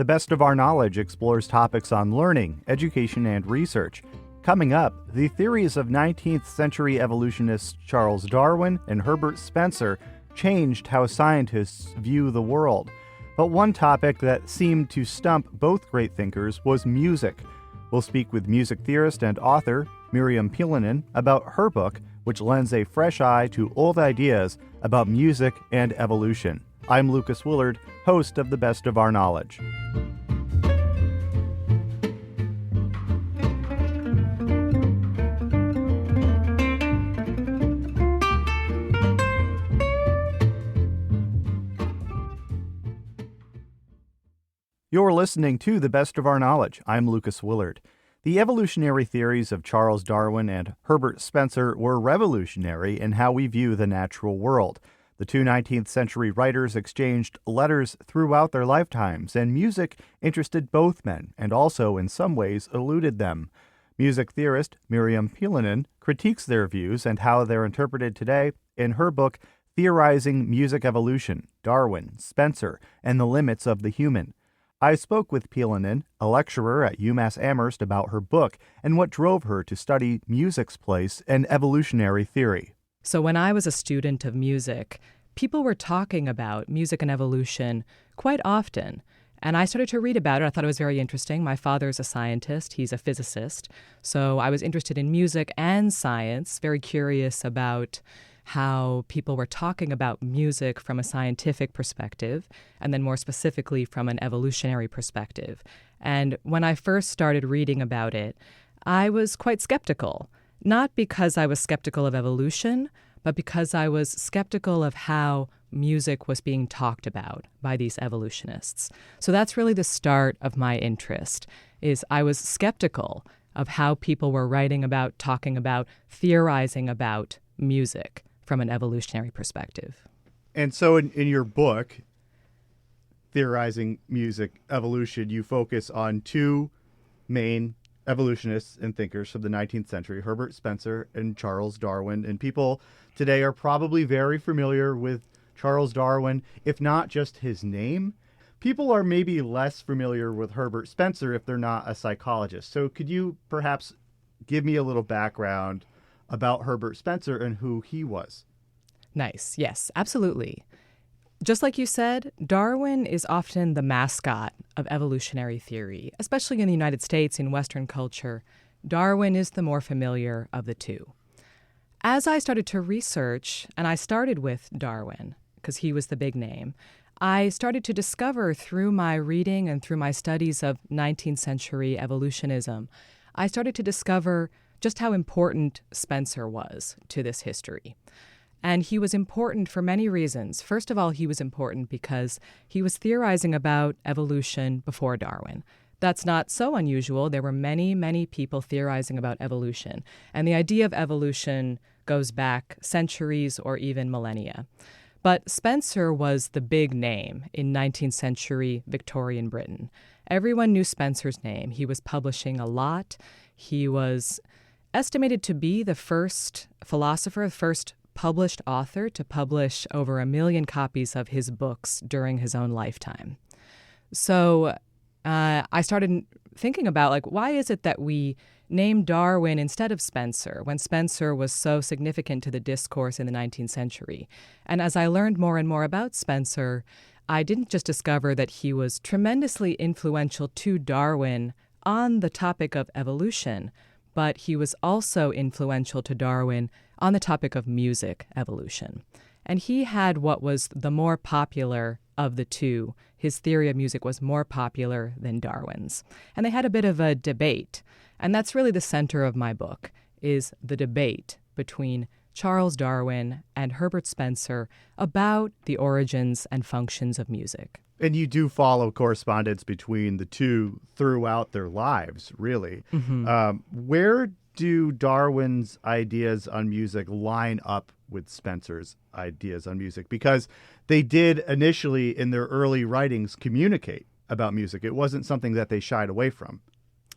The Best of Our Knowledge explores topics on learning, education, and research. Coming up, the theories of 19th century evolutionists Charles Darwin and Herbert Spencer changed how scientists view the world. But one topic that seemed to stump both great thinkers was music. We'll speak with music theorist and author Miriam Piilonen about her book, which lends a fresh eye to old ideas about music and evolution. I'm Lucas Willard, host of The Best of Our Knowledge. You're listening to The Best of Our Knowledge. I'm Lucas Willard. The evolutionary theories of Charles Darwin and Herbert Spencer were revolutionary in how we view the natural world. The two 19th century writers exchanged letters throughout their lifetimes, and music interested both men and also, in some ways, eluded them. Music theorist Miriam Piilonen critiques their views and how they're interpreted today in her book, Theorizing Music Evolution, Darwin, Spencer, and the Limits of the Human. I spoke with Piilonen, a lecturer at UMass Amherst, about her book and what drove her to study music's place in evolutionary theory. So when I was a student of music, people were talking about music and evolution quite often. And I started to read about it. I thought it was very interesting. My father's a scientist. He's a physicist. So I was interested in music and science, very curious about how people were talking about music from a scientific perspective, and then more specifically from an evolutionary perspective. And when I first started reading about it, I was quite skeptical. Not because I was skeptical of evolution, but because I was skeptical of how music was being talked about by these evolutionists. So that's really the start of my interest, is I was skeptical of how people were writing about, talking about, theorizing about music from an evolutionary perspective. And so in your book, Theorizing Music Evolution, you focus on two main evolutionists and thinkers from the 19th century, Herbert Spencer and Charles Darwin. And people today are probably very familiar with Charles Darwin, if not just his name. People are maybe less familiar with Herbert Spencer if they're not a psychologist. So could you perhaps give me a little background about Herbert Spencer and who he was? Nice. Yes, absolutely. Just like you said, Darwin is often the mascot of evolutionary theory, especially in the United States, in Western culture. Darwin is the more familiar of the two. As I started to research, and I started with Darwin, because he was the big name, I started to discover through my reading and through my studies of 19th century evolutionism, I started to discover just how important Spencer was to this history. And he was important for many reasons. First of all, he was important because he was theorizing about evolution before Darwin. That's not so unusual. There were many, many people theorizing about evolution. And the idea of evolution goes back centuries or even millennia. But Spencer was the big name in 19th century Victorian Britain. Everyone knew Spencer's name. He was publishing a lot. He was estimated to be the first philosopher, the first published author to publish over 1 million copies of his books during his own lifetime. So I started thinking about, why is it that we name Darwin instead of Spencer when Spencer was so significant to the discourse in the 19th century? And as I learned more and more about Spencer, I didn't just discover that he was tremendously influential to Darwin on the topic of evolution, but he was also influential to Darwin on the topic of music evolution. And he had what was the more popular of the two. His theory of music was more popular than Darwin's. And they had a bit of a debate. And that's really the center of my book, is the debate between Charles Darwin and Herbert Spencer about the origins and functions of music. And you do follow correspondence between the two throughout their lives, really. Mm-hmm. Where do Darwin's ideas on music line up with Spencer's ideas on music? Because they did initially in their early writings communicate about music. It wasn't something that they shied away from.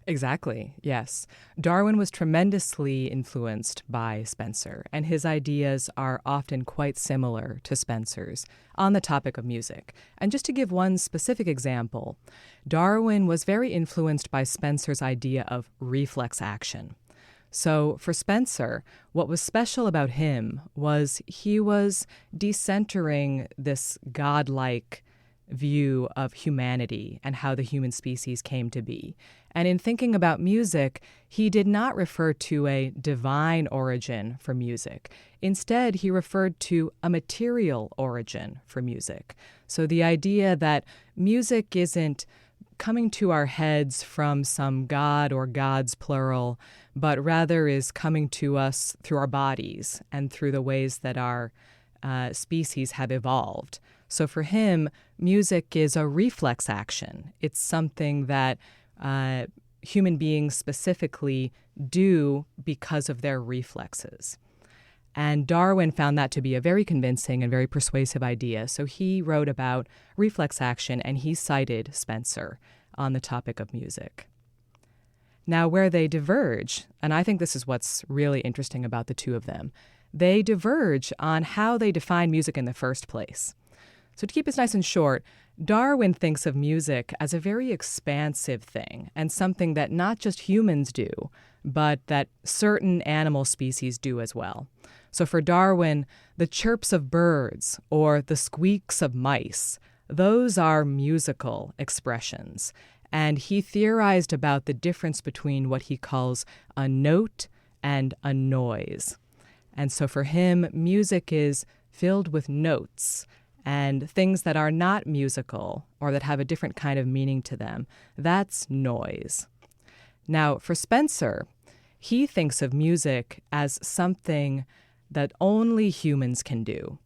Exactly, yes. Darwin was tremendously influenced by Spencer, and his ideas are often quite similar to Spencer's on the topic of music. And just to give one specific example, Darwin was very influenced by Spencer's idea of reflex action. So for Spencer, what was special about him was he was decentering this godlike view of humanity and how the human species came to be. And in thinking about music, he did not refer to a divine origin for music. Instead, he referred to a material origin for music. So the idea that music isn't coming to our heads from some god or gods plural, but rather is coming to us through our bodies and through the ways that our species have evolved. So for him, music is a reflex action. It's something that human beings specifically do because of their reflexes. And Darwin found that to be a very convincing and very persuasive idea. So he wrote about reflex action, and he cited Spencer on the topic of music. Now, where they diverge, and I think this is what's really interesting about the two of them, they diverge on how they define music in the first place. So to keep this nice and short, Darwin thinks of music as a very expansive thing and something that not just humans do, but that certain animal species do as well. So for Darwin, the chirps of birds or the squeaks of mice, those are musical expressions. And he theorized about the difference between what he calls a note and a noise. And so for him, music is filled with notes, and things that are not musical or that have a different kind of meaning to them, that's noise. Now, for Spencer, he thinks of music as something that only humans can do.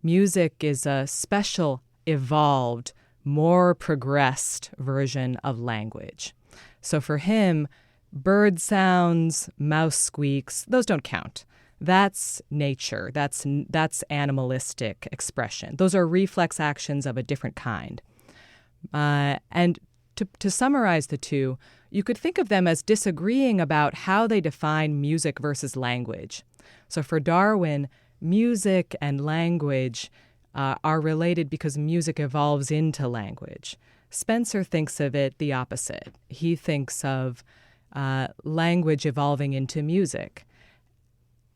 Music is a special, evolved, more progressed version of language. So for him, bird sounds, mouse squeaks, those don't count. That's nature. That's animalistic expression. Those are reflex actions of a different kind. And to summarize the two, you could think of them as disagreeing about how they define music versus language. So for Darwin, music and language are related because music evolves into language. Spencer thinks of it the opposite. He thinks of language evolving into music.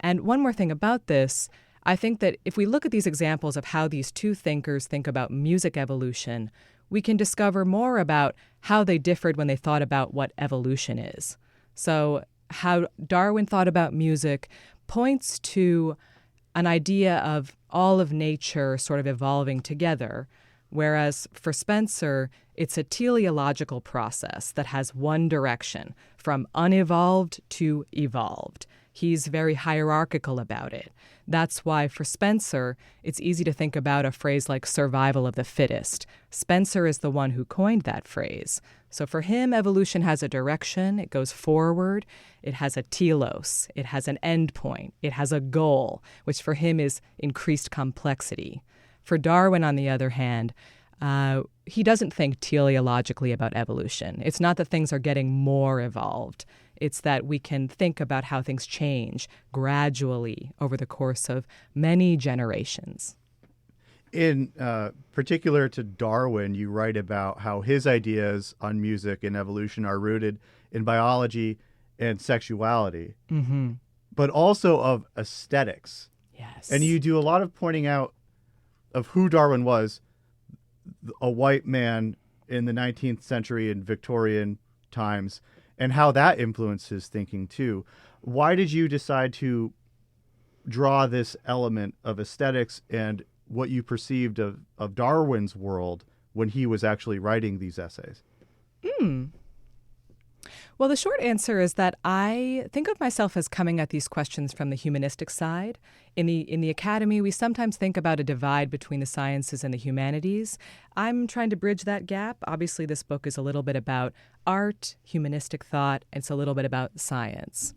And one more thing about this, I think that if we look at these examples of how these two thinkers think about music evolution, we can discover more about how they differed when they thought about what evolution is. So how Darwin thought about music points to an idea of all of nature sort of evolving together, whereas for Spencer, it's a teleological process that has one direction, from unevolved to evolved. He's very hierarchical about it. That's why for Spencer, it's easy to think about a phrase like survival of the fittest. Spencer is the one who coined that phrase. So for him, evolution has a direction. It goes forward. It has a telos. It has an end point. It has a goal, which for him is increased complexity. For Darwin, on the other hand, he doesn't think teleologically about evolution. It's not that things are getting more evolved. It's that we can think about how things change gradually over the course of many generations. In particular to Darwin, you write about how his ideas on music and evolution are rooted in biology and sexuality, but also of aesthetics. Yes. And you do a lot of pointing out of who Darwin was, a white man in the 19th century and Victorian times, and how that influenced his thinking too. Why did you decide to draw this element of aesthetics and what you perceived of Darwin's world when he was actually writing these essays? Well, the short answer is that I think of myself as coming at these questions from the humanistic side. In the academy, we sometimes think about a divide between the sciences and the humanities. I'm trying to bridge that gap. Obviously, this book is a little bit about art, humanistic thought. It's a little bit about science.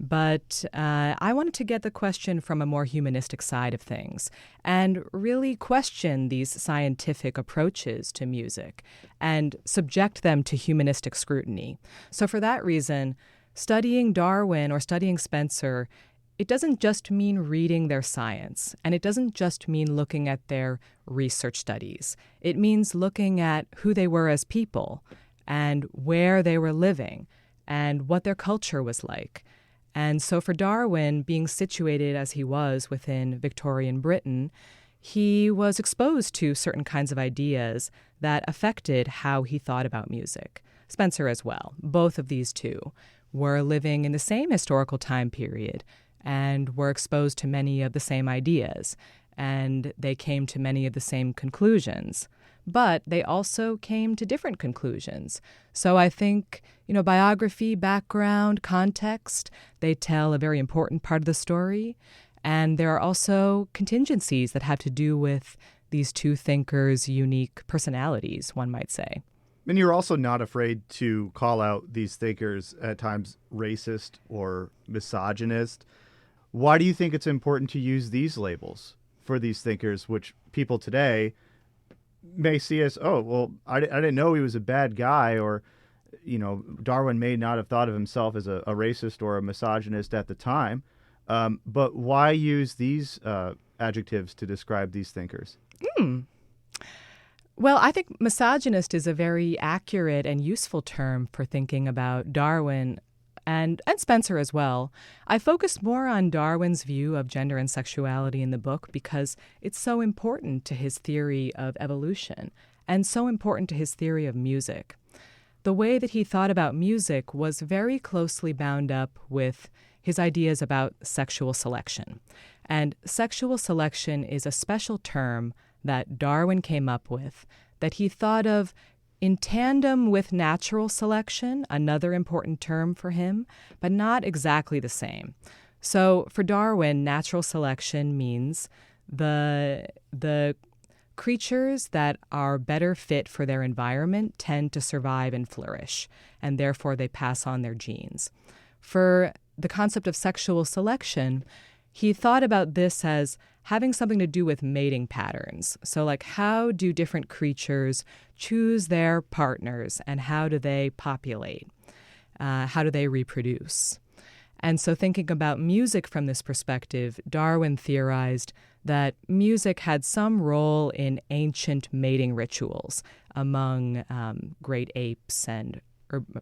But I wanted to get the question from a more humanistic side of things and really question these scientific approaches to music and subject them to humanistic scrutiny. So for that reason, studying Darwin or studying Spencer, it doesn't just mean reading their science, and it doesn't just mean looking at their research studies. It means looking at who they were as people and where they were living and what their culture was like. And so for Darwin, being situated as he was within Victorian Britain, he was exposed to certain kinds of ideas that affected how he thought about music. Spencer as well. Both of these two were living in the same historical time period and were exposed to many of the same ideas, and they came to many of the same conclusions. But they also came to different conclusions. So I think, biography, background, context, they tell a very important part of the story. And there are also contingencies that have to do with these two thinkers' unique personalities, one might say. And you're also not afraid to call out these thinkers at times racist or misogynist. Why do you think it's important to use these labels for these thinkers, which people today may see as, oh, well, I didn't know he was a bad guy, or, Darwin may not have thought of himself as a racist or a misogynist at the time. But why use these adjectives to describe these thinkers? Well, I think misogynist is a very accurate and useful term for thinking about Darwin and Spencer as well. I focused more on Darwin's view of gender and sexuality in the book because it's so important to his theory of evolution and so important to his theory of music. The way that he thought about music was very closely bound up with his ideas about sexual selection. And sexual selection is a special term that Darwin came up with that he thought of in tandem with natural selection, another important term for him, but not exactly the same. So for Darwin, natural selection means the creatures that are better fit for their environment tend to survive and flourish, and therefore they pass on their genes. For the concept of sexual selection, he thought about this as having something to do with mating patterns. So like, how do different creatures choose their partners and how do they populate? How do they reproduce? And so thinking about music from this perspective, Darwin theorized that music had some role in ancient mating rituals among great apes and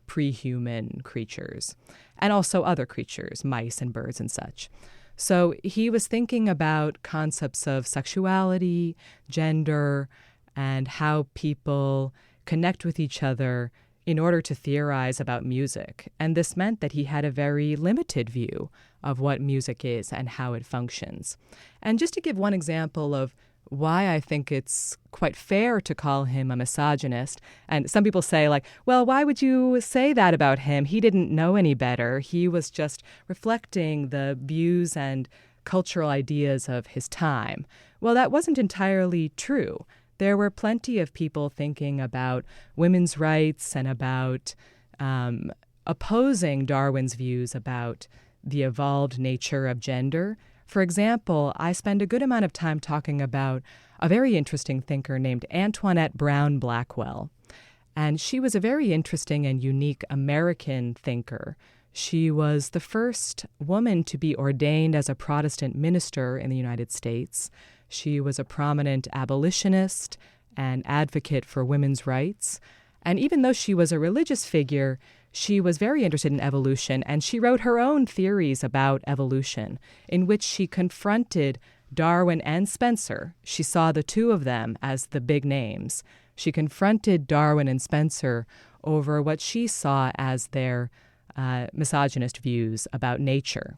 pre-human creatures, and also other creatures, mice and birds and such. So he was thinking about concepts of sexuality, gender, and how people connect with each other in order to theorize about music. And this meant that he had a very limited view of what music is and how it functions. And just to give one example of why I think it's quite fair to call him a misogynist. And some people say, like, well, why would you say that about him? He didn't know any better. He was just reflecting the views and cultural ideas of his time. Well, that wasn't entirely true. There were plenty of people thinking about women's rights and about opposing Darwin's views about the evolved nature of gender. For example, I spend a good amount of time talking about a very interesting thinker named Antoinette Brown Blackwell. And she was a very interesting and unique American thinker. She was the first woman to be ordained as a Protestant minister in the United States. She was a prominent abolitionist and advocate for women's rights. And even though she was a religious figure, she was very interested in evolution, and she wrote her own theories about evolution, in which she confronted Darwin and Spencer. She saw the two of them as the big names. She confronted Darwin and Spencer over what she saw as their misogynist views about nature.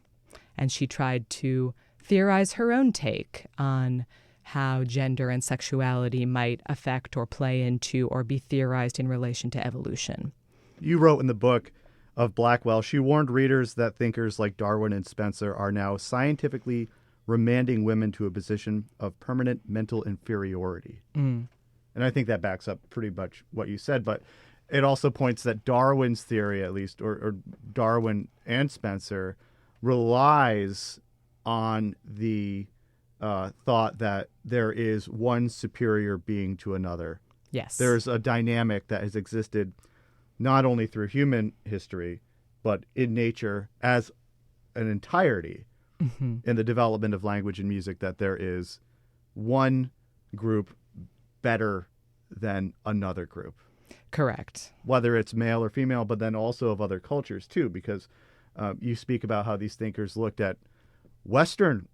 And she tried to theorize her own take on how gender and sexuality might affect or play into or be theorized in relation to evolution. You wrote in the book of Blackwell, she warned readers that thinkers like Darwin and Spencer are now scientifically remanding women to a position of permanent mental inferiority. And I think that backs up pretty much what you said, but it also points that Darwin's theory, at least, or Darwin and Spencer, relies on the thought that there is one superior being to another. Yes. There's a dynamic that has existed not only through human history, but in nature as an entirety in the development of language and music, that there is one group better than another group. Correct. Whether it's male or female, but then also of other cultures too, because you speak about how these thinkers looked at Western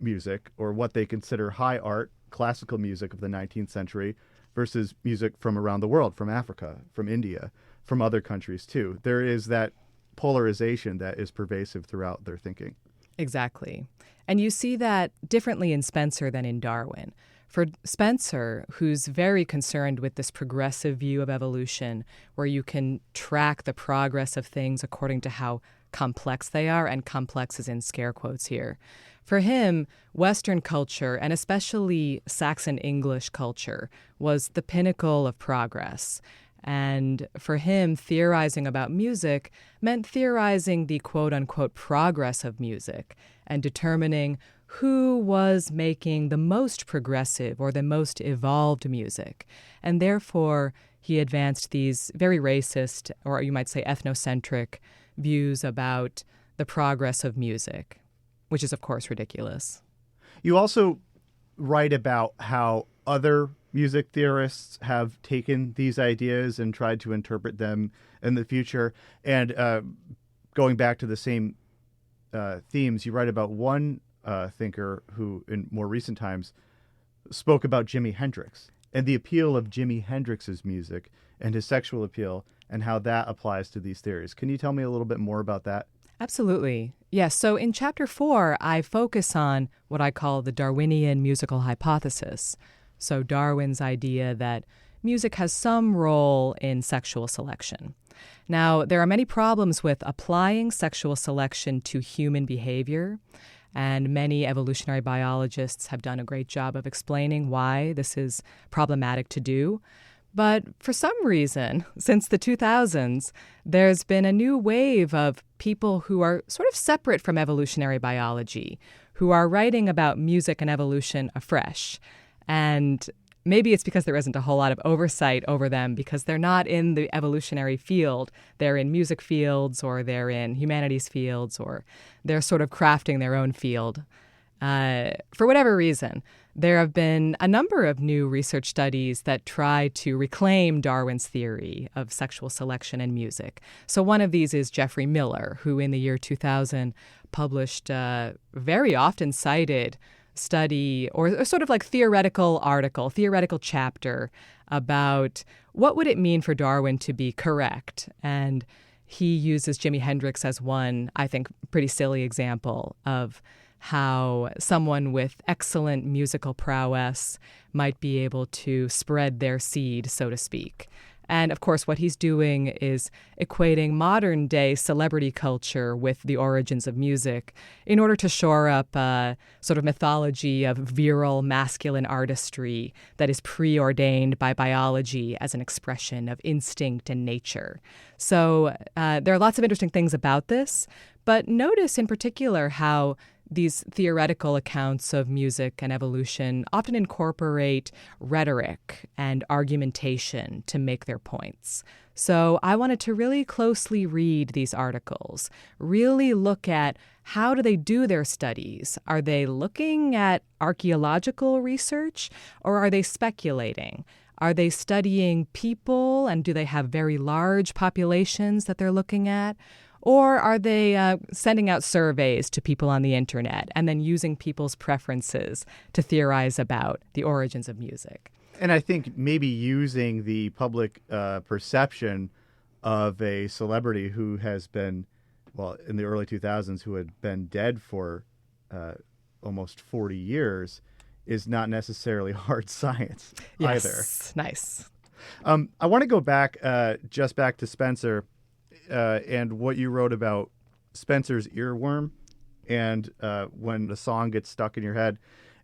music, or what they consider high art, classical music of the 19th century, versus music from around the world, from Africa, from India, from other countries too. There is that polarization that is pervasive throughout their thinking. Exactly. And you see that differently in Spencer than in Darwin. For Spencer, who's very concerned with this progressive view of evolution, where you can track the progress of things according to how complex they are, and complex is in scare quotes here. For him, Western culture, and especially Saxon English culture, was the pinnacle of progress. And for him, theorizing about music meant theorizing the quote-unquote progress of music and determining who was making the most progressive or the most evolved music. And therefore, he advanced these very racist, or you might say ethnocentric, views about the progress of music, which is, of course, ridiculous. You also write about how other music theorists have taken these ideas and tried to interpret them in the future. And going back to the same themes, you write about one thinker who, in more recent times, spoke about Jimi Hendrix and the appeal of Jimi Hendrix's music and his sexual appeal, and how that applies to these theories. Can you tell me a little bit more about that? Absolutely. Yes. So in Chapter 4, I focus on what I call the Darwinian musical hypothesis. So Darwin's idea that music has some role in sexual selection. Now, there are many problems with applying sexual selection to human behavior, and many evolutionary biologists have done a great job of explaining why this is problematic to do. But for some reason, since the 2000s, there's been a new wave of people who are sort of separate from evolutionary biology, who are writing about music and evolution afresh. And maybe it's because there isn't a whole lot of oversight over them, because they're not in the evolutionary field. They're in music fields, or they're in humanities fields, or they're sort of crafting their own field. For whatever reason, there have been a number of new research studies that try to reclaim Darwin's theory of sexual selection in music. So one of these is Geoffrey Miller, who in the year 2000 published a very often cited study, or sort of like theoretical article, theoretical chapter about what would it mean for Darwin to be correct. And he uses Jimi Hendrix as one, I think, pretty silly example of how someone with excellent musical prowess might be able to spread their seed, so to speak. And of course, what he's doing is equating modern day celebrity culture with the origins of music in order to shore up a sort of mythology of virile masculine artistry that is preordained by biology as an expression of instinct and nature. So there are lots of interesting things about this, but notice in particular how these theoretical accounts of music and evolution often incorporate rhetoric and argumentation to make their points. So I wanted to really closely read these articles, really look at how do they do their studies? Are they looking at archaeological research, or are they speculating? Are they studying people, and do they have very large populations that they're looking at? Or are they sending out surveys to people on the internet and then using people's preferences to theorize about the origins of music? And I think maybe using the public perception of a celebrity who has been, well, in the early 2000s, who had been dead for almost 40 years is not necessarily hard science either. Yes, nice. I want to go back, just back to Spencer. And what you wrote about Spencer's earworm, and when the song gets stuck in your head.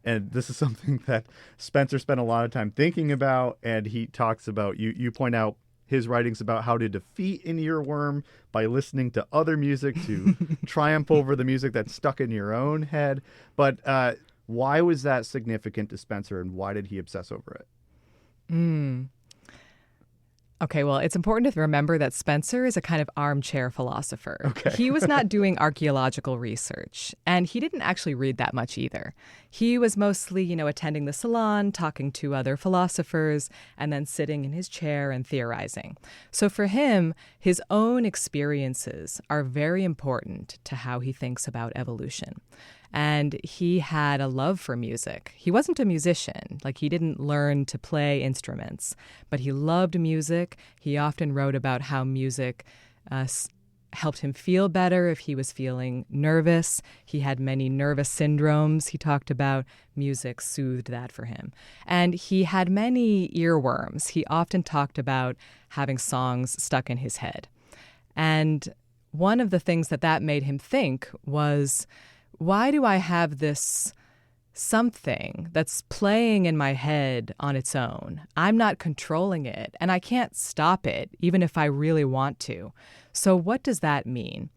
And this is something that Spencer spent a lot of time thinking about, and he talks about, you point out his writings about how to defeat an earworm by listening to other music to triumph over the music that's stuck in your own head. But why was that significant to Spencer, and why did he obsess over it? Okay, well, it's important to remember that Spencer is a kind of armchair philosopher. Okay. He was not doing archaeological research, and he didn't actually read that much either. He was mostly, attending the salon, talking to other philosophers, and then sitting in his chair and theorizing. So for him, his own experiences are very important to how he thinks about evolution. And he had a love for music. He wasn't a musician, he didn't learn to play instruments, but he loved music. He often wrote about how music helped him feel better if he was feeling nervous. He had many nervous syndromes. He talked about music soothed that for him. And he had many earworms. He often talked about having songs stuck in his head. And one of the things that made him think was, why do I have this something that's playing in my head on its own? I'm not controlling it, and I can't stop it, even if I really want to. So what does that mean?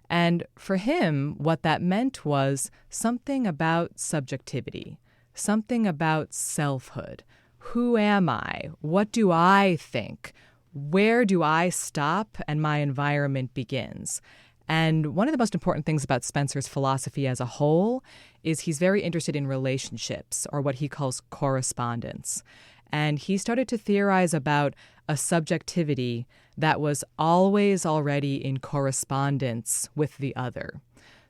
And for him, what that meant was something about subjectivity, something about selfhood. Who am I? What do I think? Where do I stop and my environment begins? And one of the most important things about Spencer's philosophy as a whole is he's very interested in relationships, or what he calls correspondence. And he started to theorize about a subjectivity that was always already in correspondence with the other.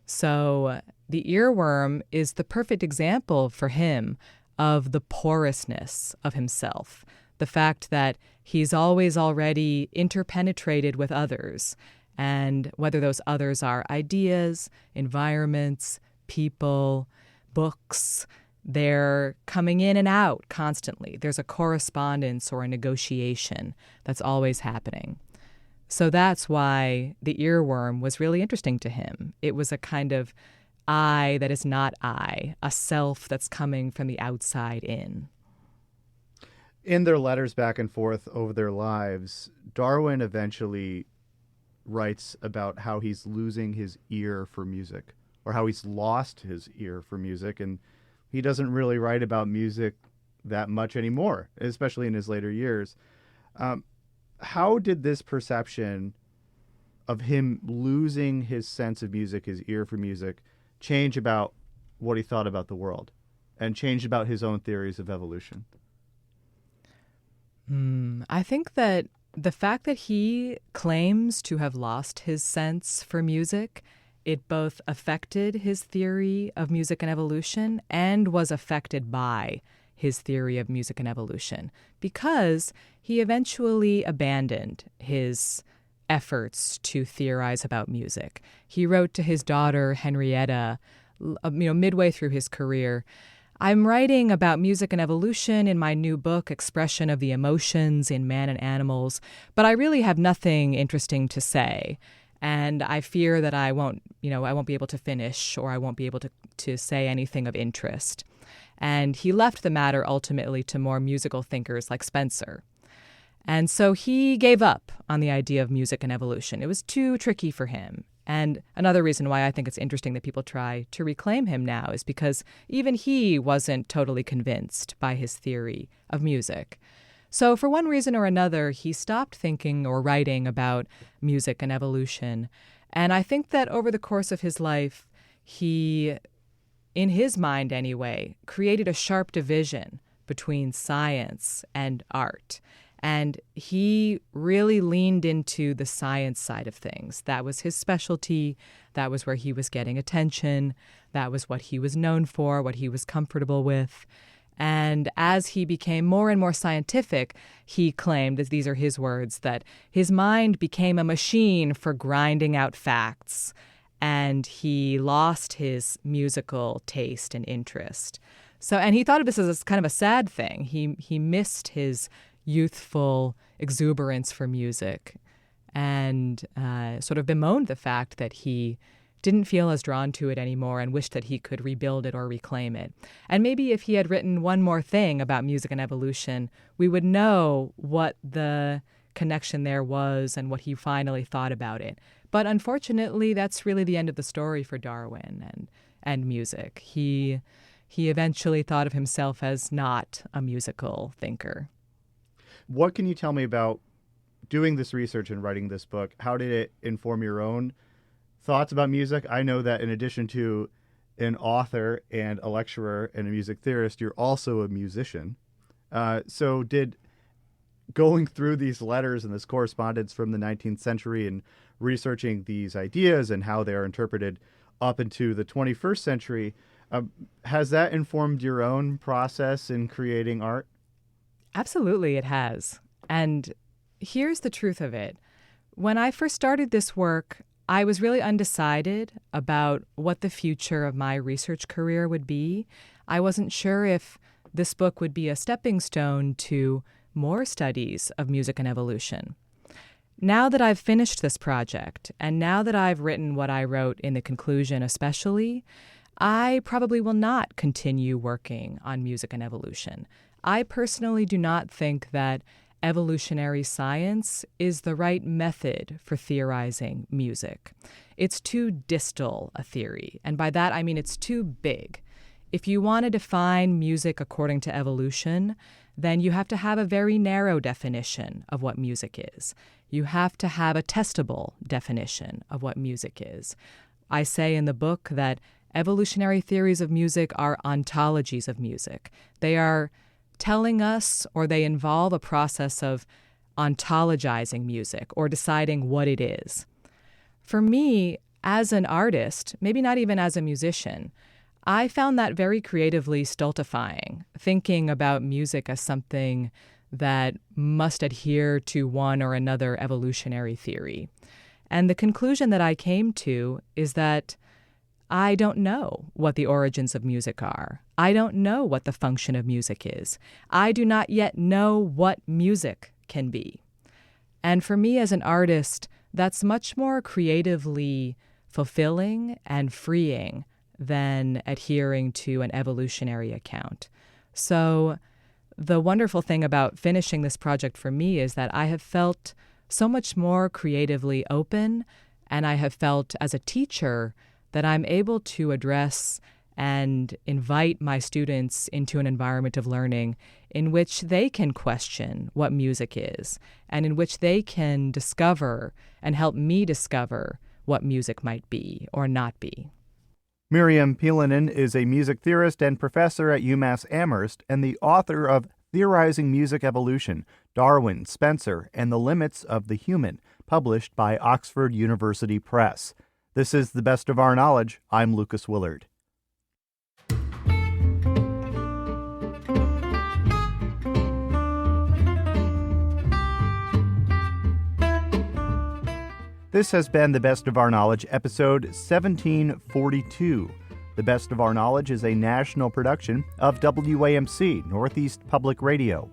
So the earworm is the perfect example for him of the porousness of himself, the fact that he's always already interpenetrated with others. And whether those others are ideas, environments, people, books, they're coming in and out constantly. There's a correspondence or a negotiation that's always happening. So that's why the earworm was really interesting to him. It was a kind of I that is not I, a self that's coming from the outside in. In their letters back and forth over their lives, Darwin eventually writes about how he's losing his ear for music, or how he's lost his ear for music, and he doesn't really write about music that much anymore, especially in his later years. How did this perception of him losing his sense of music, his ear for music, change about what he thought about the world, and change about his own theories of evolution? I think that the fact that he claims to have lost his sense for music, it both affected his theory of music and evolution and was affected by his theory of music and evolution, because he eventually abandoned his efforts to theorize about music. He wrote to his daughter, Henrietta, midway through his career, I'm writing about music and evolution in my new book, Expression of the Emotions in Man and Animals, but I really have nothing interesting to say. And I fear that I won't be able to finish, or I won't be able to say anything of interest. And he left the matter ultimately to more musical thinkers like Spencer. And so he gave up on the idea of music and evolution. It was too tricky for him. And another reason why I think it's interesting that people try to reclaim him now is because even he wasn't totally convinced by his theory of music. So for one reason or another, he stopped thinking or writing about music and evolution. And I think that over the course of his life, he, in his mind anyway, created a sharp division between science and art. And he really leaned into the science side of things. That was his specialty. That was where he was getting attention. That was what he was known for, what he was comfortable with. And as he became more and more scientific, he claimed, as these are his words, that his mind became a machine for grinding out facts, and he lost his musical taste and interest. So, and he thought of this as kind of a sad thing. He missed his youthful exuberance for music and sort of bemoaned the fact that he didn't feel as drawn to it anymore and wished that he could rebuild it or reclaim it. And maybe if he had written one more thing about music and evolution, we would know what the connection there was and what he finally thought about it. But unfortunately, that's really the end of the story for Darwin and music. He eventually thought of himself as not a musical thinker. What can you tell me about doing this research and writing this book? How did it inform your own thoughts about music? I know that in addition to an author and a lecturer and a music theorist, you're also a musician. So did going through these letters and this correspondence from the 19th century and researching these ideas and how they're interpreted up into the 21st century, has that informed your own process in creating art? Absolutely, it has. And here's the truth of it. When I first started this work, I was really undecided about what the future of my research career would be. I wasn't sure if this book would be a stepping stone to more studies of music and evolution. Now that I've finished this project, and now that I've written what I wrote in the conclusion especially, I probably will not continue working on music and evolution. I personally do not think that evolutionary science is the right method for theorizing music. It's too distal a theory, and by that I mean it's too big. If you want to define music according to evolution, then you have to have a very narrow definition of what music is. You have to have a testable definition of what music is. I say in the book that evolutionary theories of music are ontologies of music. They are telling us, or they involve a process of ontologizing music or deciding what it is. For me, as an artist, maybe not even as a musician, I found that very creatively stultifying, thinking about music as something that must adhere to one or another evolutionary theory. And the conclusion that I came to is that I don't know what the origins of music are. I don't know what the function of music is. I do not yet know what music can be. And for me as an artist, that's much more creatively fulfilling and freeing than adhering to an evolutionary account. So the wonderful thing about finishing this project for me is that I have felt so much more creatively open, and I have felt as a teacher that I'm able to address and invite my students into an environment of learning in which they can question what music is and in which they can discover and help me discover what music might be or not be. Miriam Piilonen is a music theorist and professor at UMass Amherst and the author of Theorizing Music Evolution, Darwin, Spencer, and the Limits of the Human, published by Oxford University Press. This is The Best of Our Knowledge. I'm Lucas Willard. This has been The Best of Our Knowledge, episode 1742. The Best of Our Knowledge is a national production of WAMC, Northeast Public Radio.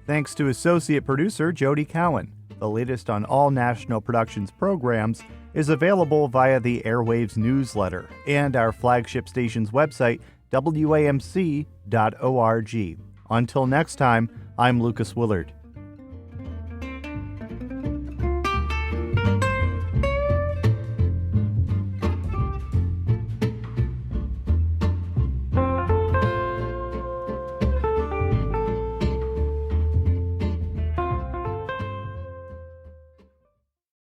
Thanks to associate producer Jody Cowan. The latest on all National Productions programs is available via the Airwaves newsletter and our flagship station's website, WAMC.org. Until next time, I'm Lucas Willard.